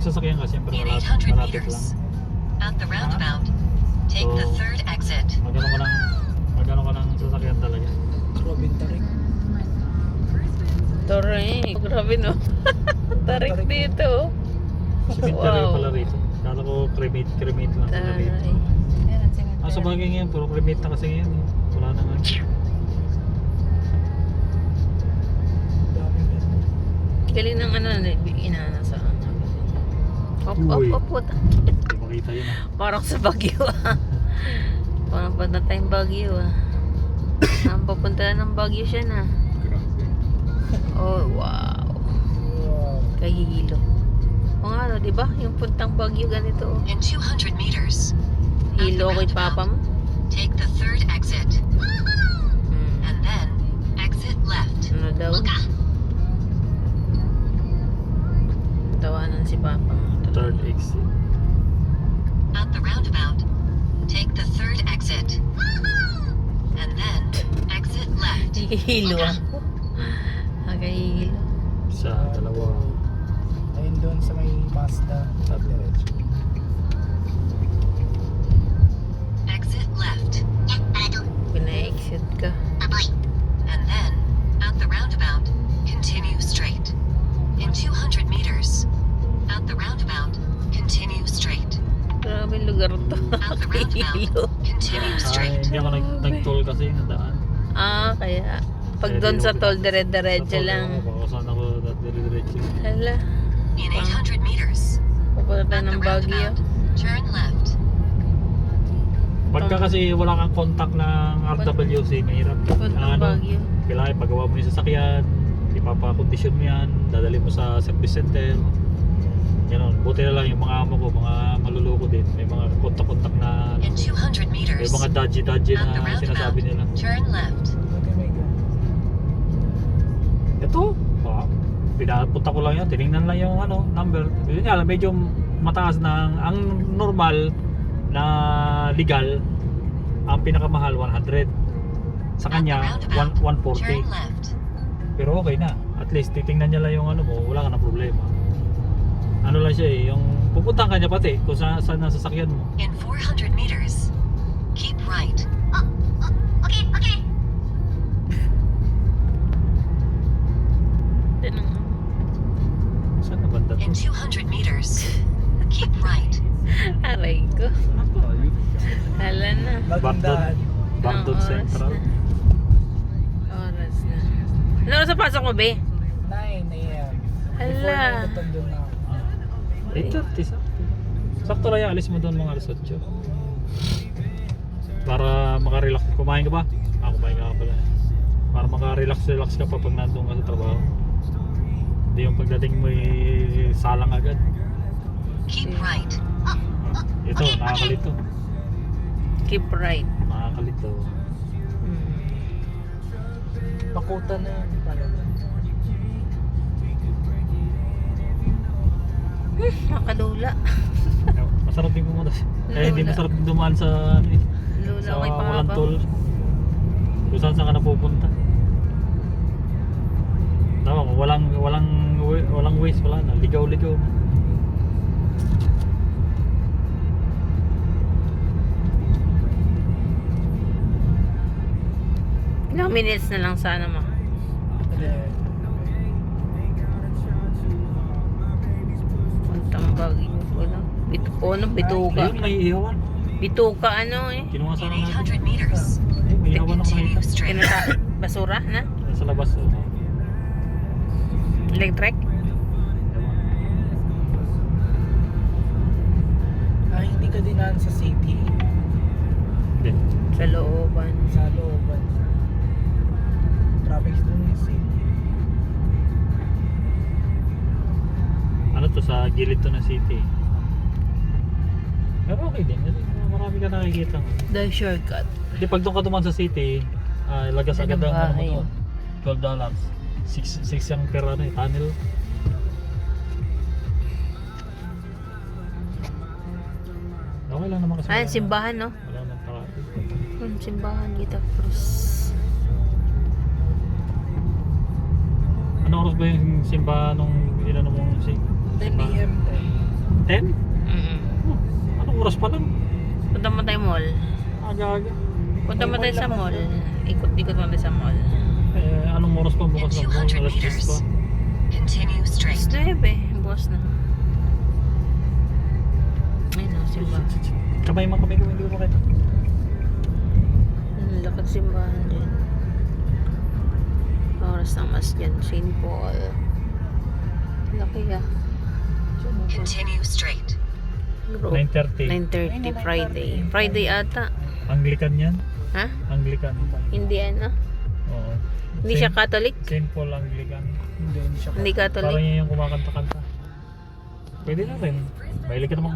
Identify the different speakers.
Speaker 1: sasakyan ka, siyempre
Speaker 2: In
Speaker 1: malapit
Speaker 2: 800
Speaker 1: lang.
Speaker 2: meters, at the roundabout, take the
Speaker 1: So,
Speaker 2: third exit.
Speaker 1: magano ka ng sasakyan talaga.
Speaker 3: Robin Tarik.
Speaker 4: Tarik. Grabe no. Tarik dito.
Speaker 1: Cemetery
Speaker 4: Wow.
Speaker 1: pala rito. Kala ko cremate lang sila rito.
Speaker 4: Taray.
Speaker 1: Sa bagay ngayon, puro cremate na kasi ngayon. Eh. Wala na nga.
Speaker 3: Dami na.
Speaker 4: Galing ng ano, inana sa ano.
Speaker 1: Uy.
Speaker 4: Op.
Speaker 1: Hindi makita yun ah.
Speaker 4: Parang sa Baguio ah. Parang pa na tayong Baguio ah. Ang papunta na ng Baguio siya na.
Speaker 1: Grabe.
Speaker 4: Oh, wow.
Speaker 3: Wow.
Speaker 4: Kahihilo. O nga no, di ba? Yung puntang Baguio ganito. Oh.
Speaker 2: In 200 meters,
Speaker 4: Hilo kay Papa mo.
Speaker 2: take the third exit,
Speaker 4: Hmm.
Speaker 2: and then exit left.
Speaker 4: Ano daw? Tawanan si Papa mo.
Speaker 1: Third exit.
Speaker 2: At the roundabout, take the third exit, and then exit left.
Speaker 4: Hihilo ako. Kahihilo.
Speaker 1: Isa, dalawa.
Speaker 3: Ayun doon sa may Mazda. Sa diretso.
Speaker 2: Exit left,
Speaker 4: Pina-exit ka.
Speaker 2: and then at the roundabout, continue straight. In 200 meters, at the roundabout, continue straight.
Speaker 4: Grabe yung lugar to.
Speaker 2: At the roundabout,
Speaker 4: Hihilo.
Speaker 2: continue
Speaker 1: Ay,
Speaker 2: straight.
Speaker 1: hindi ako nag-toll kasi yung daan.
Speaker 4: Ah, kaya. Pag doon sa tol, dire-diretso lang.
Speaker 1: Baka saan ako dire-diretso.
Speaker 4: Hala.
Speaker 2: In 800 meters,
Speaker 4: Pupunta tayo
Speaker 2: at the
Speaker 4: ng Baguio.
Speaker 2: roundabout, turn left.
Speaker 1: Pagka kasi wala kang contact ng RWC, mahirap.
Speaker 4: Pupunta ng Baguio.
Speaker 1: Kailangan pagawa mo yung sasakyan, ipapakondisyon mo yan, dadali mo sa service center. Ganon. Buti na lang yung mga amo ko, mga maluloko din. May mga kontak-kontak na,
Speaker 2: In 200
Speaker 1: may
Speaker 2: meters,
Speaker 1: mga dodgy
Speaker 2: at the
Speaker 1: na
Speaker 2: roundabout,
Speaker 1: sinasabi nila.
Speaker 2: turn left.
Speaker 3: Okay, may ganun.
Speaker 1: Ito, pinapunta ko lang yan, tinignan lang yung number. Yun nga lang, medyo mataas na ang normal na legal, ang pinakamahal 100. Sa
Speaker 2: At the
Speaker 1: kanya,
Speaker 2: roundabout,
Speaker 1: 140.
Speaker 2: turn left.
Speaker 1: Pero okay na. At least titingnan niya lang yung mo, wala ka na problema. Ano lang siya yung pupuntahan ka niya pati kung saan ang sasakyan mo.
Speaker 2: In 400 meters, keep right. Okay.
Speaker 4: Tanong.
Speaker 1: Saan na banda to?
Speaker 2: In 200 meters, keep right.
Speaker 4: Aray ko. Hala na.
Speaker 3: Magandaan.
Speaker 1: Bagdon
Speaker 4: Anong oras
Speaker 1: Central.
Speaker 4: na? Oras na. Ano oras na pasok mo, be?
Speaker 3: 9 a.m.
Speaker 4: Hala.
Speaker 3: Before 9, natandun na ako.
Speaker 1: 8:30 sakto. Sakto lang yan, alis mo doon mga alas 8. Para makarelax. Kumain ka ba? Kumain ka pala. Para makarelax ka pa pag nandun ka sa trabaho. Hindi yung pagdating mo salang agad.
Speaker 2: Keep right.
Speaker 1: Ito, nakakalito.
Speaker 4: Keep right.
Speaker 1: Nakakalito.
Speaker 4: Hmm.
Speaker 3: Pakuta na yun. Talaga.
Speaker 4: Makalula.
Speaker 1: Masarap din pumunta. Kaya hindi
Speaker 4: Lula.
Speaker 1: masarap din dumaan sa
Speaker 4: Lula
Speaker 1: sa
Speaker 4: kay
Speaker 1: walang
Speaker 4: Papa.
Speaker 1: toll. Kung saan ka napupunta. Tama mo, walang waste, wala na. Ligaw-ligaw.
Speaker 4: Ilang minutes na lang sana ma. Puntang Baguio. Wala. Bituka.
Speaker 1: Ayun, may ihawan.
Speaker 4: Bituka ano eh.
Speaker 1: Kinuha
Speaker 2: In
Speaker 1: sana natin.
Speaker 2: 800 meters,
Speaker 1: Ay, may ihawan ako
Speaker 2: continue
Speaker 1: nakita.
Speaker 2: straight.
Speaker 4: Basura na.
Speaker 1: Sa labas.
Speaker 4: Electric.
Speaker 3: Hindi ka dinaan sa city.
Speaker 1: Hindi.
Speaker 4: Sa looban.
Speaker 3: Sa looban. Traffic doon yung city.
Speaker 1: Ano to, sa gilid to ng city. Pero okay din. Kasi marami ka nakikita.
Speaker 4: The shortcut.
Speaker 1: Hindi, pag doon ka duman sa city, lagas
Speaker 4: Yan
Speaker 1: agad
Speaker 4: ang
Speaker 1: ang
Speaker 4: bahay,
Speaker 1: ano, $12. 6 yung per tunnel. Okay lang naman kasi.
Speaker 4: Ay, simbahan no?
Speaker 1: Wala nang traffic.
Speaker 4: Simbahan kita Cruz.
Speaker 1: Ano oras ba yung simbahan nung inano mong
Speaker 3: 10 p.m.
Speaker 1: 10?
Speaker 4: Mm-mm.
Speaker 1: Anong oras pa lang?
Speaker 4: Punta mo tayo mall.
Speaker 1: Aga-aga.
Speaker 4: Punta mo tayo sa mall. Ikot-ikot mo tayo sa mall.
Speaker 1: Anong oras pa
Speaker 2: In
Speaker 1: bukas ng mall?
Speaker 2: 200
Speaker 1: Alas 10 pa.
Speaker 2: meters, continue straight.
Speaker 4: Alas 9, bukas na. Ayun o, simbahan.
Speaker 1: Kamay mo, hindi ko makita.
Speaker 4: Lakad simbahan dyan. Oras ng masjid, St. Paul. Laki ah.
Speaker 2: Continue straight.
Speaker 4: Group.
Speaker 1: 9:30.
Speaker 4: 9:30 Friday. Friday ata.
Speaker 1: Anglican yan?
Speaker 4: Ha?
Speaker 1: Anglican.
Speaker 4: Hindi ano?
Speaker 1: Oo.
Speaker 4: Hindi siya Catholic?
Speaker 1: St. Paul Anglican.
Speaker 3: Hindi siya.
Speaker 4: Hindi
Speaker 1: Parang
Speaker 4: Catholic?
Speaker 1: yan yung kumakanta-kanta. Pwede na rin. Mahilig ka naman